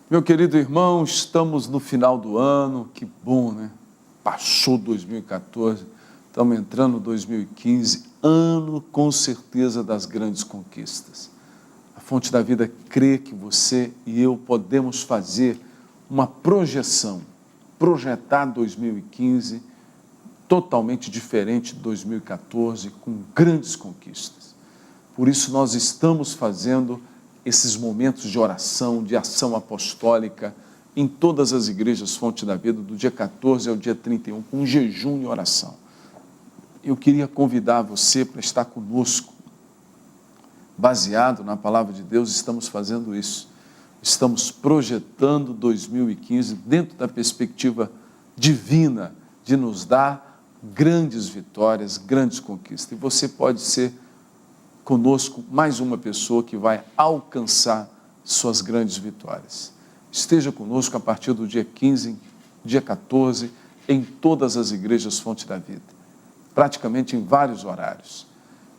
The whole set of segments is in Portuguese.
Meu querido irmão, estamos no final do ano, que bom, né? Passou 2014, estamos entrando em 2015, ano com certeza das grandes conquistas. A Fonte da Vida crê que você e eu podemos fazer uma projeção, projetar 2015 totalmente diferente de 2014, com grandes conquistas. Por isso nós estamos fazendo esses momentos de oração, de ação apostólica, em todas as igrejas Fonte da Vida, do dia 14 ao dia 31, com jejum e oração. Eu queria convidar você para estar conosco. Baseado na palavra de Deus, estamos fazendo isso. Estamos projetando 2015 dentro da perspectiva divina de nos dar grandes vitórias, grandes conquistas. E você pode ser conosco mais uma pessoa que vai alcançar suas grandes vitórias. Esteja conosco a partir do dia 15, dia 14, em todas as igrejas Fonte da Vida, praticamente em vários horários.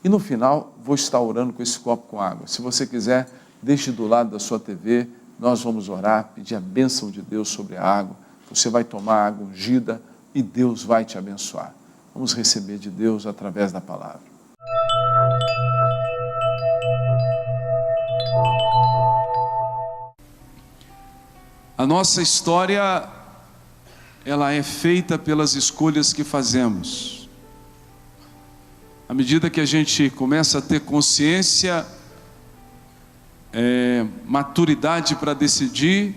E no final, vou estar orando com esse copo com água. Se você quiser, deixe do lado da sua TV, nós vamos orar, pedir a bênção de Deus sobre a água. Você vai tomar água ungida e Deus vai te abençoar. Vamos receber de Deus através da palavra. A nossa história, ela é feita pelas escolhas que fazemos. À medida que a gente começa a ter consciência, maturidade para decidir,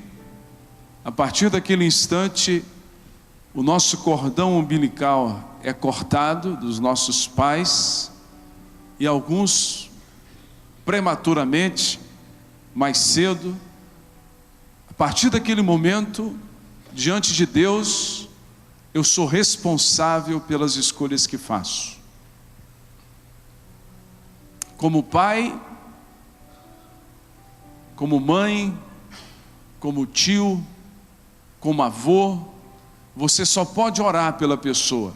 a partir daquele instante, o nosso cordão umbilical é cortado dos nossos pais, e alguns prematuramente, mais cedo. A partir daquele momento, diante de Deus, eu sou responsável pelas escolhas que faço. Como pai, como mãe, como tio, como avô, você só pode orar pela pessoa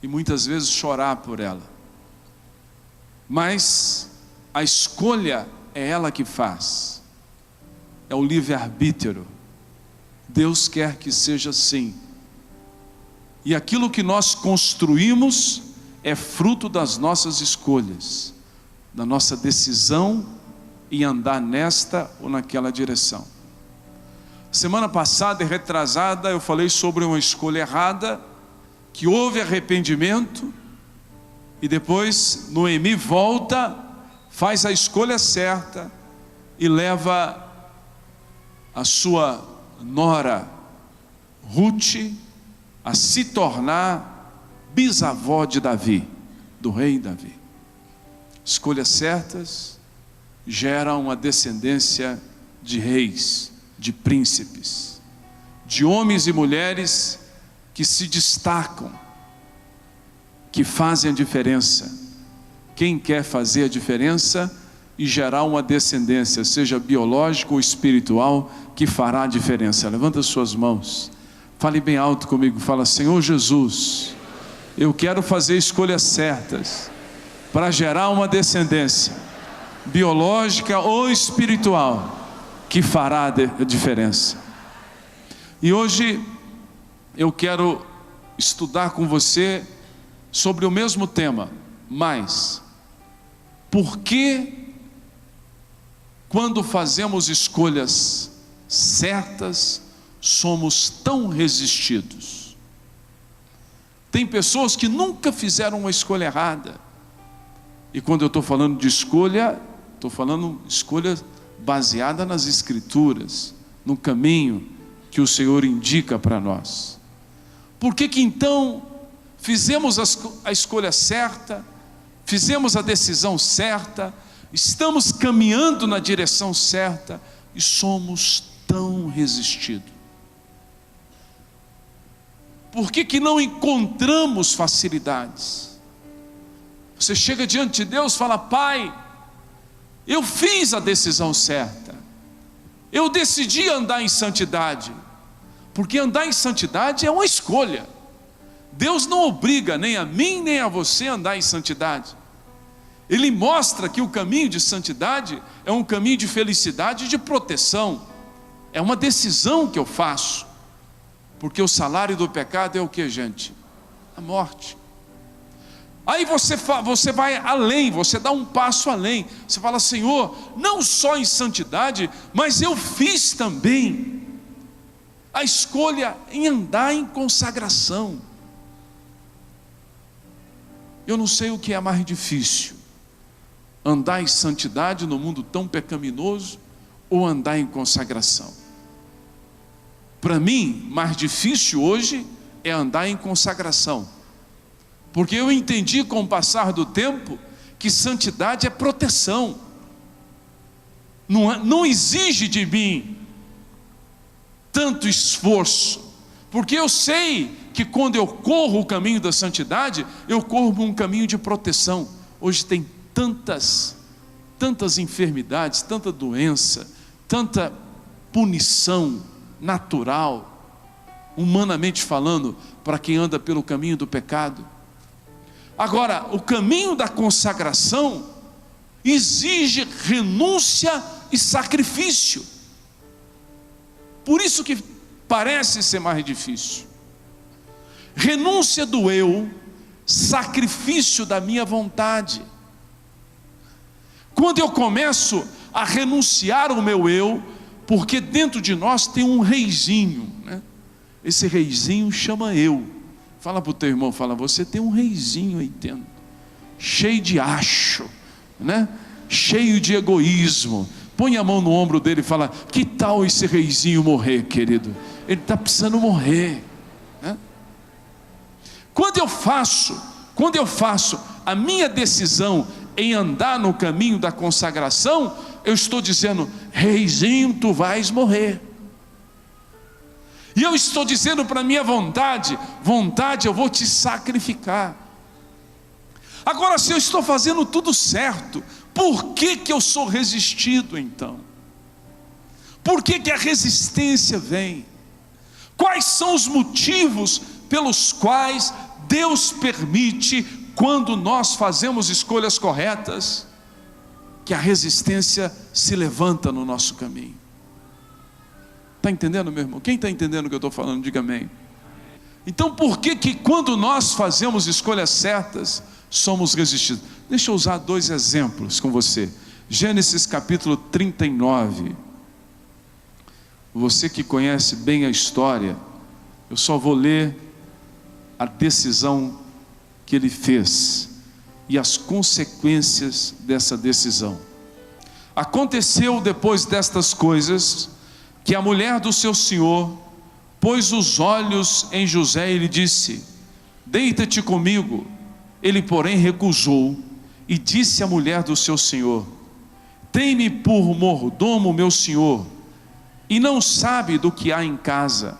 e muitas vezes chorar por ela. Mas a escolha é ela que faz. É o livre-arbítrio. Deus quer que seja assim. E aquilo que nós construímos é fruto das nossas escolhas, da nossa decisão em andar nesta ou naquela direção. Semana passada e retrasada eu falei sobre uma escolha errada, que houve arrependimento, e depois Noemi volta, faz a escolha certa e leva a sua nora Ruth a se tornar bisavó de Davi, do rei Davi. Escolhas certas geram uma descendência de reis, de príncipes, de homens e mulheres que se destacam, que fazem a diferença. Quem quer fazer a diferença e gerar uma descendência, seja biológica ou espiritual, que fará a diferença? Levanta suas mãos, fale bem alto comigo, fala: Senhor Jesus, eu quero fazer escolhas certas para gerar uma descendência biológica ou espiritual que fará a diferença. E hoje eu quero estudar com você sobre o mesmo tema, mas por que quando fazemos escolhas certas somos tão resistidos? Tem pessoas que nunca fizeram uma escolha errada, e quando eu estou falando de escolha, estou falando escolha baseada nas Escrituras, no caminho que o Senhor indica para nós. Por que então fizemos a escolha certa, fizemos a decisão certa, estamos caminhando na direção certa e somos tão resistidos? Por que não encontramos facilidades? Você chega diante de Deus e fala: Pai, eu fiz a decisão certa, eu decidi andar em santidade, porque andar em santidade é uma escolha. Deus não obriga nem a mim nem a você a andar em santidade. Ele mostra que o caminho de santidade é um caminho de felicidade e de proteção, é uma decisão que eu faço, porque o salário do pecado é o que, gente? A morte. Aí você vai além, você dá um passo além, você fala: Senhor, não só em santidade, mas eu fiz também a escolha em andar em consagração. Eu não sei o que é mais difícil, andar em santidade no mundo tão pecaminoso, ou andar em consagração. Para mim, mais difícil hoje é andar em consagração, porque eu entendi com o passar do tempo que santidade é proteção, não exige de mim tanto esforço, porque eu sei que quando eu corro o caminho da santidade, eu corro um caminho de proteção. Hoje tem tantas enfermidades, tanta doença, tanta punição natural, humanamente falando, para quem anda pelo caminho do pecado. Agora, o caminho da consagração exige renúncia e sacrifício. Por isso que parece ser mais difícil. Renúncia do eu, sacrifício da minha vontade. Quando eu começo a renunciar ao meu eu, porque dentro de nós tem um reizinho, né? Esse reizinho chama eu. Fala para o teu irmão, fala: você tem um reizinho aí dentro, cheio de acho, né? Cheio de egoísmo. Põe a mão no ombro dele e fala: que tal esse reizinho morrer, querido? Ele está precisando morrer, né? Quando eu faço a minha decisão em andar no caminho da consagração, eu estou dizendo: reizinho, tu vais morrer. E eu estou dizendo para a minha vontade, eu vou te sacrificar. Agora, se eu estou fazendo tudo certo, por que eu sou resistido então? Por que a resistência vem? Quais são os motivos pelos quais Deus permite, quando nós fazemos escolhas corretas, que a resistência se levanta no nosso caminho? Está entendendo, meu irmão? Quem está entendendo o que eu estou falando, diga amém. Então, por que quando nós fazemos escolhas certas, somos resistidos? Deixa eu usar 2 exemplos com você. Gênesis capítulo 39. Você que conhece bem a história, eu só vou ler a decisão que ele fez e as consequências dessa decisão. Aconteceu depois destas coisas, que a mulher do seu senhor pôs os olhos em José e lhe disse: deita-te comigo. Ele, porém, recusou e disse à mulher do seu senhor: tem-me por mordomo meu senhor, e não sabe do que há em casa,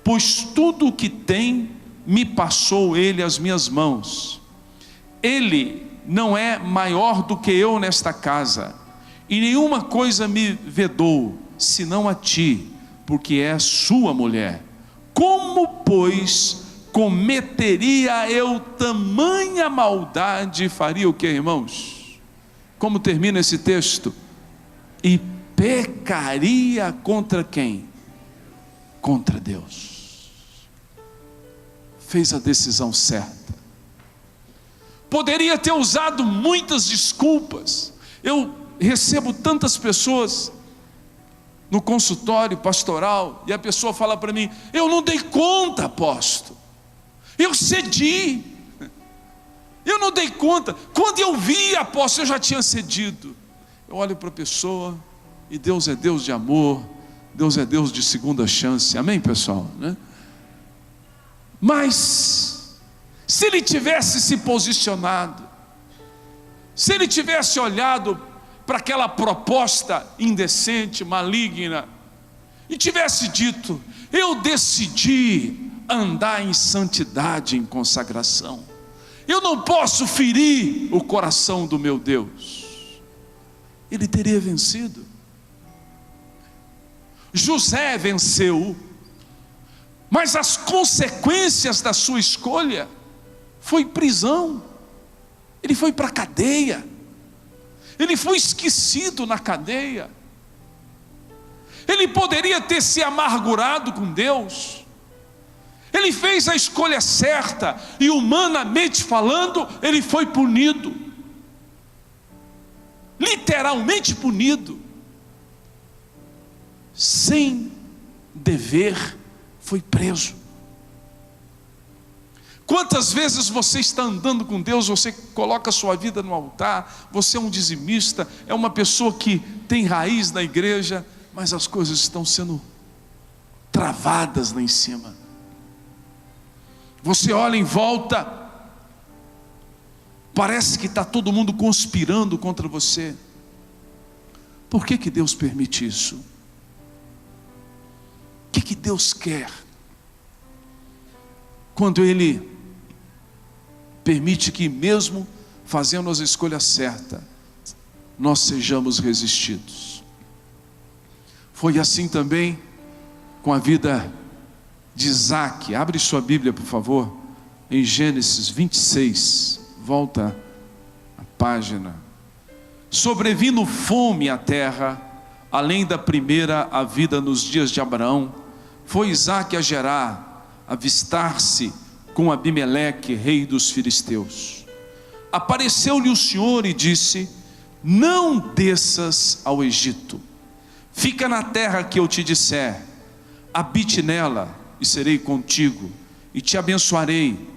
pois tudo o que tem me passou ele às minhas mãos. Ele não é maior do que eu nesta casa, e nenhuma coisa me vedou, senão a ti, porque é sua mulher. Como, pois, cometeria eu tamanha maldade? Faria o que, irmãos? Como termina esse texto? E pecaria contra quem? Contra Deus. Fez a decisão certa. Poderia ter usado muitas desculpas. Eu recebo tantas pessoas no consultório pastoral, e a pessoa fala para mim: eu não dei conta, apóstolo, eu cedi, eu não dei conta, quando eu vi, apóstolo, eu já tinha cedido. Eu olho para a pessoa, e Deus é Deus de amor, Deus é Deus de segunda chance, amém, pessoal, né? Mas se ele tivesse se posicionado, se ele tivesse olhado para aquela proposta indecente, maligna, e tivesse dito: eu decidi andar em santidade, em consagração, eu não posso ferir o coração do meu Deus, ele teria vencido. José venceu, mas as consequências da sua escolha foi prisão. Ele foi para a cadeia, ele foi esquecido na cadeia. Ele poderia ter se amargurado com Deus. Ele fez a escolha certa e, humanamente falando, ele foi punido, literalmente punido, sem dever, foi preso. Quantas vezes você está andando com Deus, você coloca a sua vida no altar, você é um dizimista, é uma pessoa que tem raiz na igreja, mas as coisas estão sendo travadas lá em cima. Você olha em volta, parece que está todo mundo conspirando contra você. Por que Deus permite isso? O que Deus quer quando Ele permite que, mesmo fazendo as escolhas certas, nós sejamos resistidos? Foi assim também com a vida de Isaque. Abre sua Bíblia, por favor, em Gênesis 26, volta a página. Sobrevindo fome à terra, além da primeira havida nos dias de Abraão, foi Isaque a Gerar, avistar-se com Abimeleque, rei dos filisteus. Apareceu-lhe o Senhor e disse: não desças ao Egito, fica na terra que eu te disser, habite nela, e serei contigo, e te abençoarei,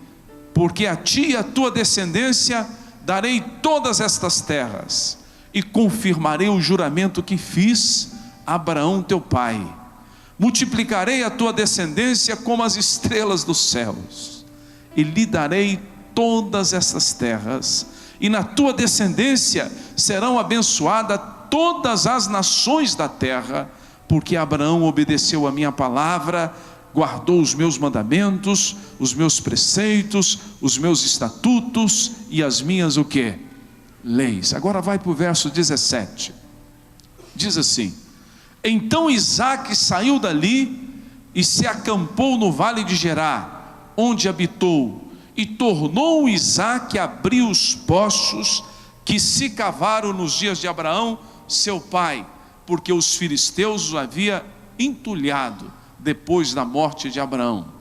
porque a ti e a tua descendência darei todas estas terras, e confirmarei o juramento que fiz a Abraão teu pai. Multiplicarei a tua descendência como as estrelas dos céus, e lhe darei todas estas terras, e na tua descendência serão abençoadas todas as nações da terra, porque Abraão obedeceu a minha palavra, guardou os meus mandamentos, os meus preceitos, os meus estatutos e as minhas o quê? Leis. Agora vai para o verso 17. Diz assim: então Isaque saiu dali e se acampou no vale de Gerar, onde habitou, e tornou Isaque a abrir os poços que se cavaram nos dias de Abraão, seu pai, porque os filisteus o havia entulhado depois da morte de Abraão,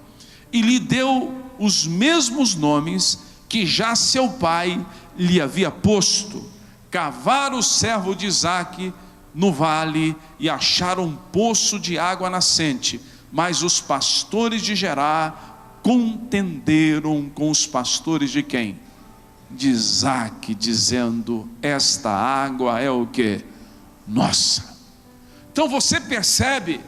e lhe deu os mesmos nomes que já seu pai lhe havia posto. Cavaram o servo de Isaque no vale e acharam um poço de água nascente, mas os pastores de Gerar contenderam com os pastores de quem? De Isaque, dizendo: esta água é o que? Nossa. Então você percebe,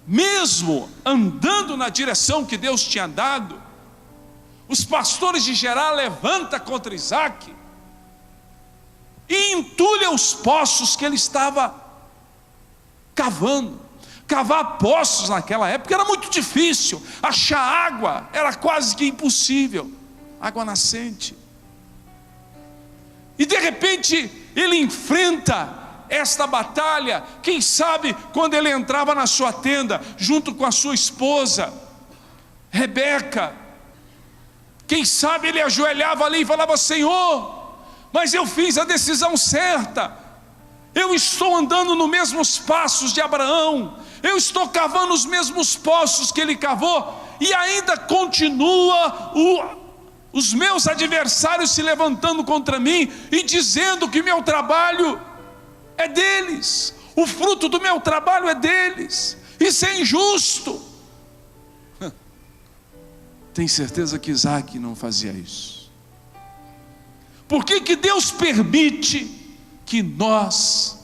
mesmo andando na direção que Deus tinha dado, os pastores de Gerar levantam contra Isaque e entulham os poços que ele estava cavando. Cavar poços naquela época era muito difícil, achar água era quase que impossível, água nascente. E de repente ele enfrenta esta batalha. Quem sabe quando ele entrava na sua tenda, junto com a sua esposa Rebeca, quem sabe ele ajoelhava ali e falava: Senhor, mas eu fiz a decisão certa, eu estou andando nos mesmos passos de Abraão, eu estou cavando os mesmos poços que ele cavou, e ainda continua os meus adversários se levantando contra mim e dizendo que meu trabalho é deles, o fruto do meu trabalho é deles. Isso é injusto. Tem certeza que Isaque não fazia isso? Por que Deus permite que nós,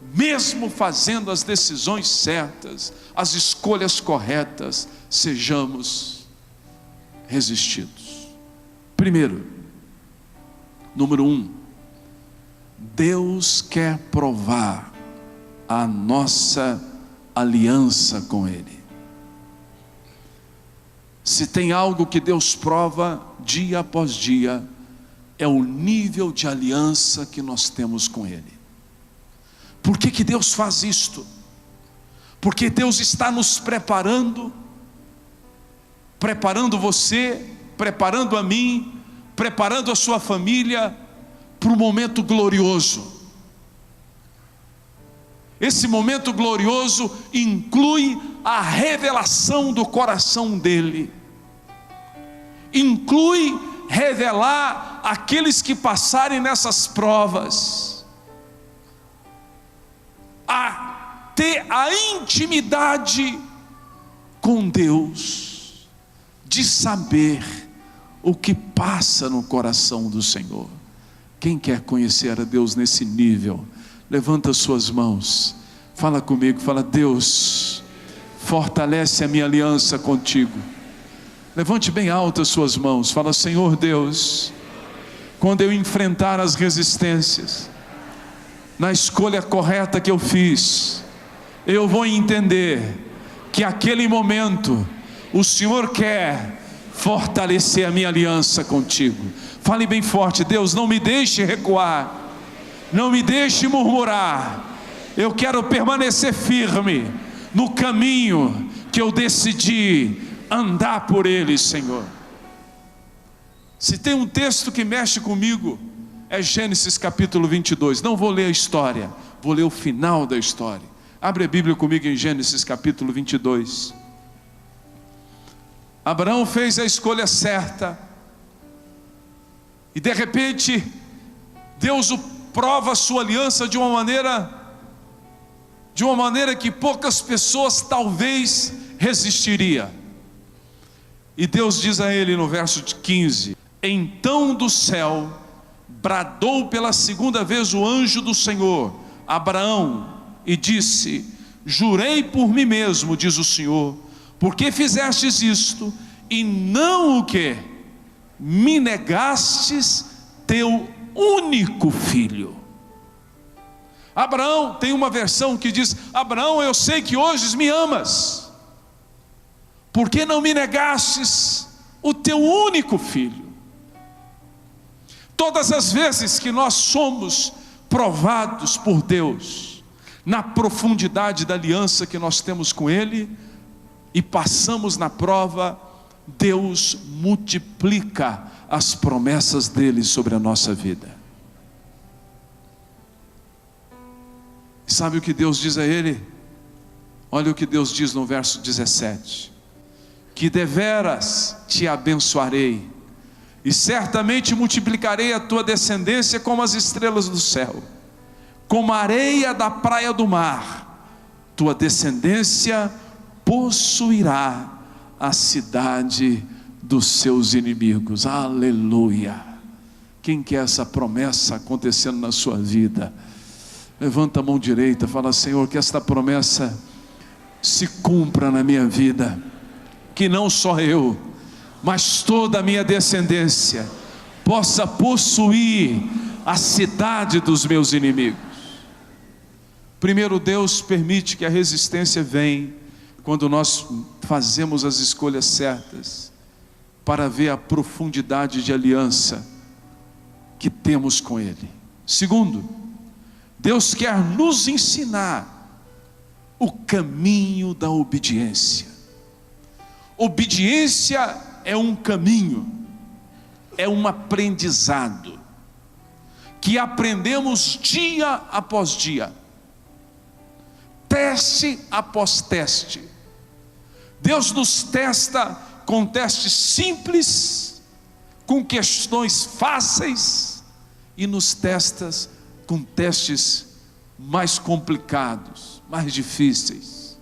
mesmo fazendo as decisões certas, as escolhas corretas, sejamos resistidos? Primeiro, número 1, Deus quer provar a nossa aliança com Ele. Se tem algo que Deus prova dia após dia, é o nível de aliança que nós temos com Ele. Por que Deus faz isto? Porque Deus está nos preparando você, preparando a mim, preparando a sua família para um momento glorioso. Esse momento glorioso inclui a revelação do coração dele, inclui revelar aqueles que passarem nessas provas, a ter a intimidade com Deus, de saber o que passa no coração do Senhor. Quem quer conhecer a Deus nesse nível, levanta suas mãos, fala comigo, fala: Deus, fortalece a minha aliança contigo. Levante bem alto as suas mãos, fala: Senhor Deus, quando eu enfrentar as resistências, na escolha correta que eu fiz, eu vou entender que aquele momento o Senhor quer fortalecer a minha aliança contigo. Fale bem forte: Deus, não me deixe recuar, não me deixe murmurar, eu quero permanecer firme no caminho que eu decidi andar por ele, Senhor. Se tem um texto que mexe comigo, é Gênesis capítulo 22, não vou ler a história, vou ler o final da história. Abre a Bíblia comigo em Gênesis capítulo 22. Abraão fez a escolha certa, e de repente, Deus prova a sua aliança de uma maneira que poucas pessoas talvez resistiriam. E Deus diz a ele no verso 15: então do céu bradou pela segunda vez o anjo do Senhor, Abraão, e disse: jurei por mim mesmo, diz o Senhor, porque fizestes isto, e não o que? Me negastes teu único filho. Abraão, tem uma versão que diz: Abraão, eu sei que hoje me amas, por que não me negastes o teu único filho? Todas as vezes que nós somos provados por Deus, na profundidade da aliança que nós temos com Ele, e passamos na prova, Deus multiplica as promessas dele sobre a nossa vida. Sabe o que Deus diz a ele? Olha o que Deus diz no verso 17: que deveras te abençoarei, e certamente multiplicarei a tua descendência como as estrelas do céu, como a areia da praia do mar. Tua descendência possuirá a cidade dos seus inimigos. Aleluia! Quem quer essa promessa acontecendo na sua vida? Levanta a mão direita, fala: Senhor, que esta promessa se cumpra na minha vida, que não só eu, mas toda a minha descendência possa possuir a cidade dos meus inimigos. Primeiro, Deus permite que a resistência venha quando nós fazemos as escolhas certas, para ver a profundidade de aliança que temos com Ele. Segundo, Deus quer nos ensinar o caminho da obediência. Obediência é um caminho, é um aprendizado, que aprendemos dia após dia, teste após teste. Deus nos testa com testes simples, com questões fáceis, e nos testa com testes mais complicados, mais difíceis.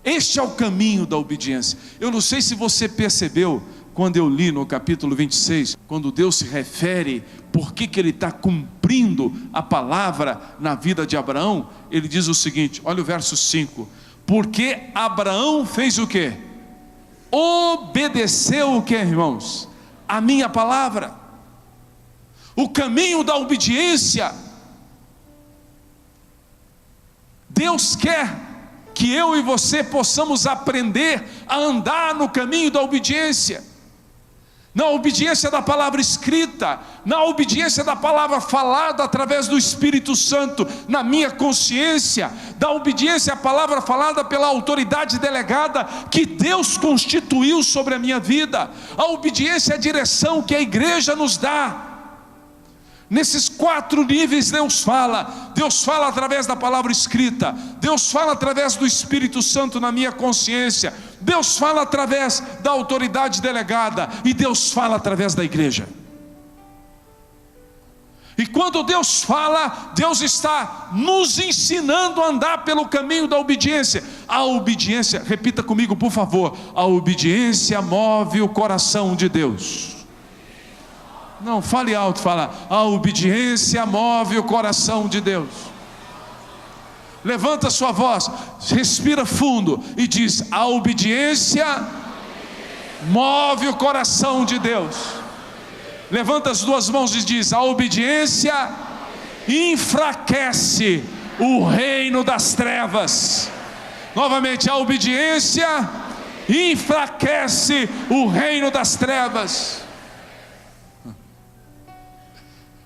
Este é o caminho da obediência. Eu não sei se você percebeu, quando eu li no capítulo 26, quando Deus se refere por que Ele está cumprindo a palavra na vida de Abraão, Ele diz o seguinte, olha o verso 5: porque Abraão fez o quê? Obedeceu o quê, irmãos? A minha palavra. O caminho da obediência. Deus quer que eu e você possamos aprender a andar no caminho da obediência, na obediência da palavra escrita, na obediência da palavra falada através do Espírito Santo na minha consciência, da obediência à palavra falada pela autoridade delegada que Deus constituiu sobre a minha vida, a obediência à direção que a igreja nos dá. Nesses 4 níveis Deus fala. Deus fala através da palavra escrita, Deus fala através do Espírito Santo na minha consciência, Deus fala através da autoridade delegada, e Deus fala através da igreja. E quando Deus fala, Deus está nos ensinando a andar pelo caminho da obediência. A obediência, repita comigo por favor, a obediência move o coração de Deus. Não, fale alto, fala, a obediência move o coração de Deus. Levanta sua voz, respira fundo e diz: a obediência move o coração de Deus. Levanta as 2 mãos e diz: a obediência enfraquece o reino das trevas. Novamente, a obediência enfraquece o reino das trevas.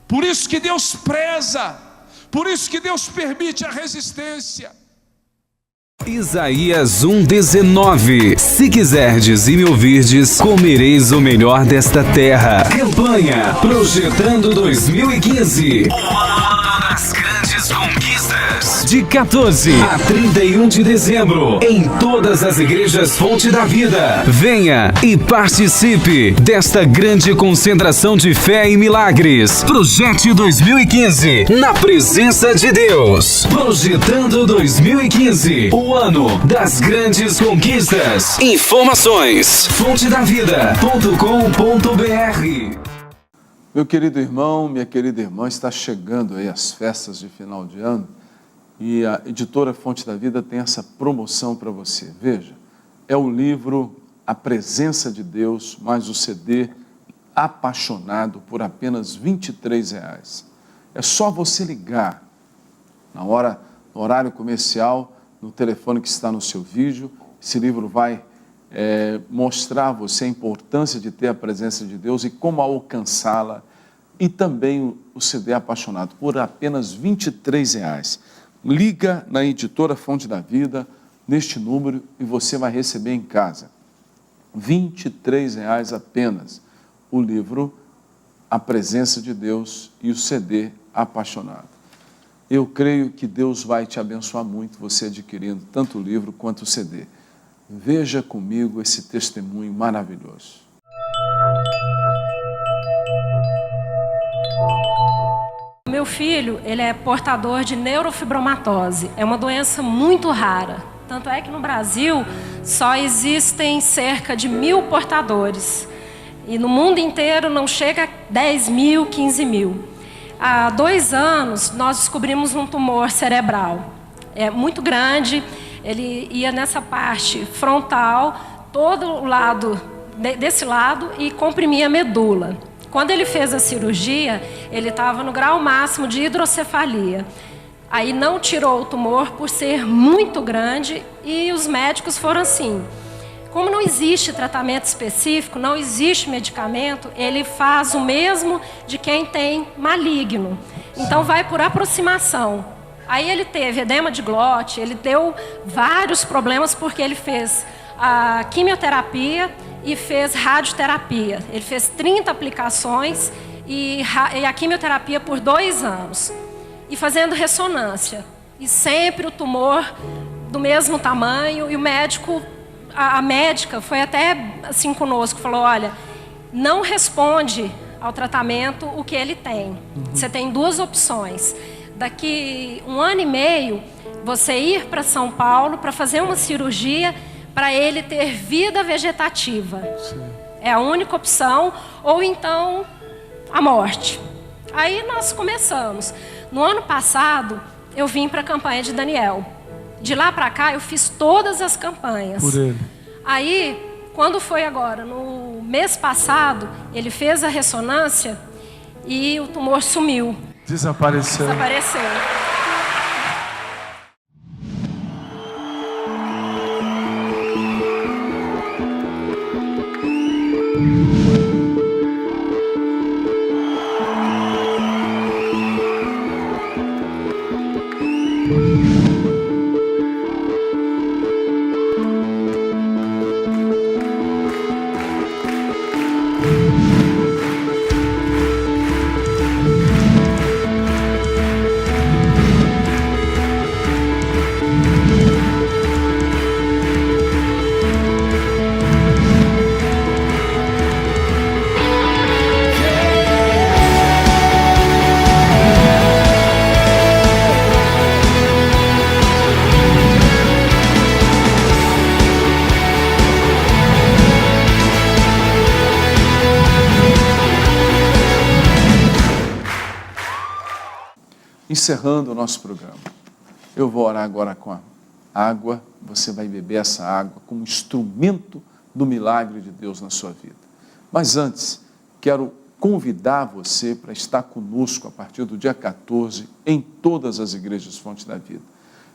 Por isso que Deus preza, por isso que Deus permite a resistência. Isaías 1:19. Se quiserdes e me ouvirdes, comereis o melhor desta terra. Campanha Projetando 2015. O ano das grandes conquistas. De 14 a 31 de dezembro, em todas as igrejas Fonte da Vida. Venha e participe desta grande concentração de fé e milagres. Projete 2015, na presença de Deus. Projetando 2015, o ano das grandes conquistas. Informações: fontedavida.com.br. Meu querido irmão, minha querida irmã, está chegando aí as festas de final de ano, e a editora Fonte da Vida tem essa promoção para você. Veja, é o livro A Presença de Deus, mais o CD Apaixonado, por apenas R$ 23. É só você ligar no horário comercial, no telefone que está no seu vídeo. Esse livro vai mostrar a você a importância de ter a presença de Deus e como alcançá-la, e também o CD Apaixonado, por apenas R$ 23. Liga na editora Fonte da Vida, neste número, e você vai receber em casa. R$ 23 apenas. O livro A Presença de Deus e o CD Apaixonado. Eu creio que Deus vai te abençoar muito, você adquirindo tanto o livro quanto o CD. Veja comigo esse testemunho maravilhoso. Meu filho, ele é portador de neurofibromatose. É uma doença muito rara. Tanto é que no Brasil só existem cerca de 1.000 portadores. E no mundo inteiro não chega a 10 mil, 15 mil. Há 2 anos nós descobrimos um tumor cerebral. É muito grande, ele ia nessa parte frontal, todo o lado, desse lado, e comprimia a medula. Quando ele fez a cirurgia, ele estava no grau máximo de hidrocefalia. Aí não tirou o tumor por ser muito grande, e os médicos foram assim: como não existe tratamento específico, não existe medicamento, ele faz o mesmo de quem tem maligno. Então vai por aproximação. Aí ele teve edema de glote, ele deu vários problemas porque ele fez a quimioterapia e fez radioterapia. Ele fez 30 aplicações e a quimioterapia por 2 anos. E fazendo ressonância. E sempre o tumor do mesmo tamanho, e o médico... A médica foi até assim conosco, falou: olha, não responde ao tratamento o que ele tem. Você tem 2 opções. Daqui 1 ano e meio, você ir para São Paulo para fazer uma cirurgia para ele ter vida vegetativa. Sim. É a única opção, ou então a morte. Aí nós começamos. No ano passado, eu vim para a campanha de Daniel. De lá para cá, eu fiz todas as campanhas. Por ele. Aí, quando foi agora, no mês passado, ele fez a ressonância e o tumor sumiu. Desapareceu. Desapareceu. encerrando o nosso programa. Eu vou orar agora com a água, você vai beber essa água como instrumento do milagre de Deus na sua vida. Mas antes, quero convidar você para estar conosco a partir do dia 14 em todas as igrejas Fonte da Vida.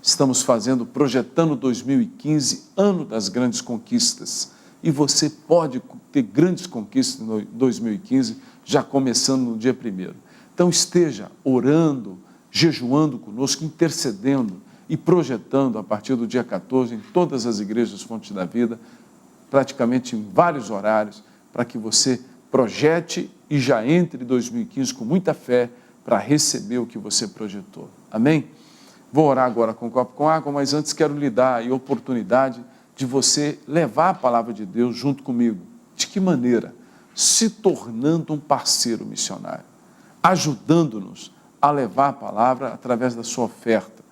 Estamos projetando 2015, ano das grandes conquistas. E você pode ter grandes conquistas em 2015, já começando no dia 1º. Então esteja orando, jejuando conosco, intercedendo e projetando a partir do dia 14 em todas as igrejas Fonte da Vida, praticamente em vários horários, para que você projete e já entre 2015 com muita fé para receber o que você projetou. Amém? Vou orar agora com um copo com água, mas antes quero lhe dar a oportunidade de você levar a palavra de Deus junto comigo. De que maneira? Se tornando um parceiro missionário, ajudando-nos a levar a palavra através da sua oferta,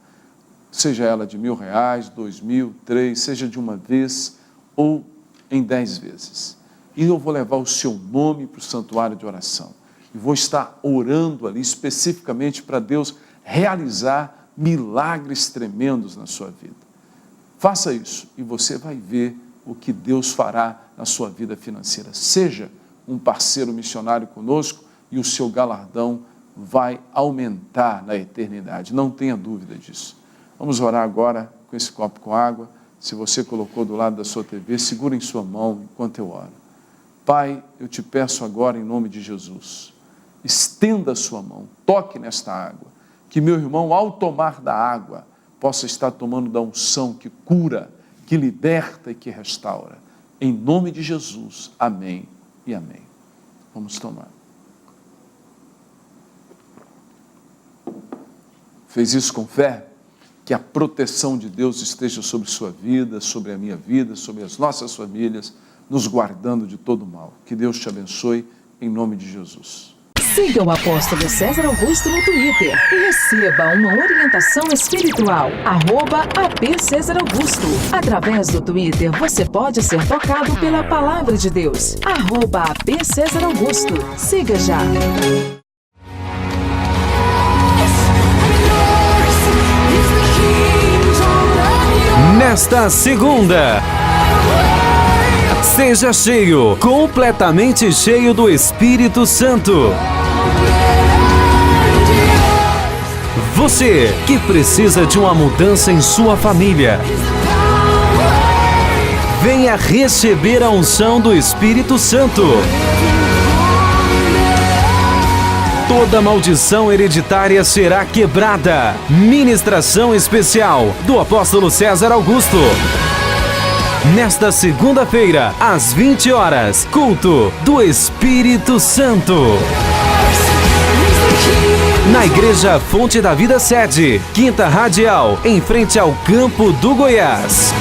seja ela de R$1.000, R$2.000, R$3.000, seja de uma vez ou em 10 vezes. E eu vou levar o seu nome para o santuário de oração. E vou estar orando ali especificamente para Deus realizar milagres tremendos na sua vida. Faça isso e você vai ver o que Deus fará na sua vida financeira. Seja um parceiro missionário conosco e o seu galardão vai aumentar na eternidade. Não tenha dúvida disso. Vamos orar agora com esse copo com água. Se você colocou do lado da sua TV, segura em sua mão enquanto eu oro. Pai, eu te peço agora em nome de Jesus, estenda a sua mão, toque nesta água, que meu irmão, ao tomar da água, possa estar tomando da unção que cura, que liberta e que restaura. Em nome de Jesus, amém e amém. Vamos tomar. Fez isso com fé? Que a proteção de Deus esteja sobre sua vida, sobre a minha vida, sobre as nossas famílias, nos guardando de todo mal. Que Deus te abençoe, em nome de Jesus. Siga o apóstolo César Augusto no Twitter e receba uma orientação espiritual. @AP César Augusto. Através do Twitter, você pode ser tocado pela palavra de Deus. @AP César Augusto. Siga já. Nesta segunda, seja cheio, completamente cheio do Espírito Santo. Você que precisa de uma mudança em sua família, venha receber a unção do Espírito Santo. Toda maldição hereditária será quebrada. Ministração especial do apóstolo César Augusto. Nesta segunda-feira, às 20 horas, culto do Espírito Santo. Na Igreja Fonte da Vida Sede, Quinta Radial, em frente ao Campo do Goiás.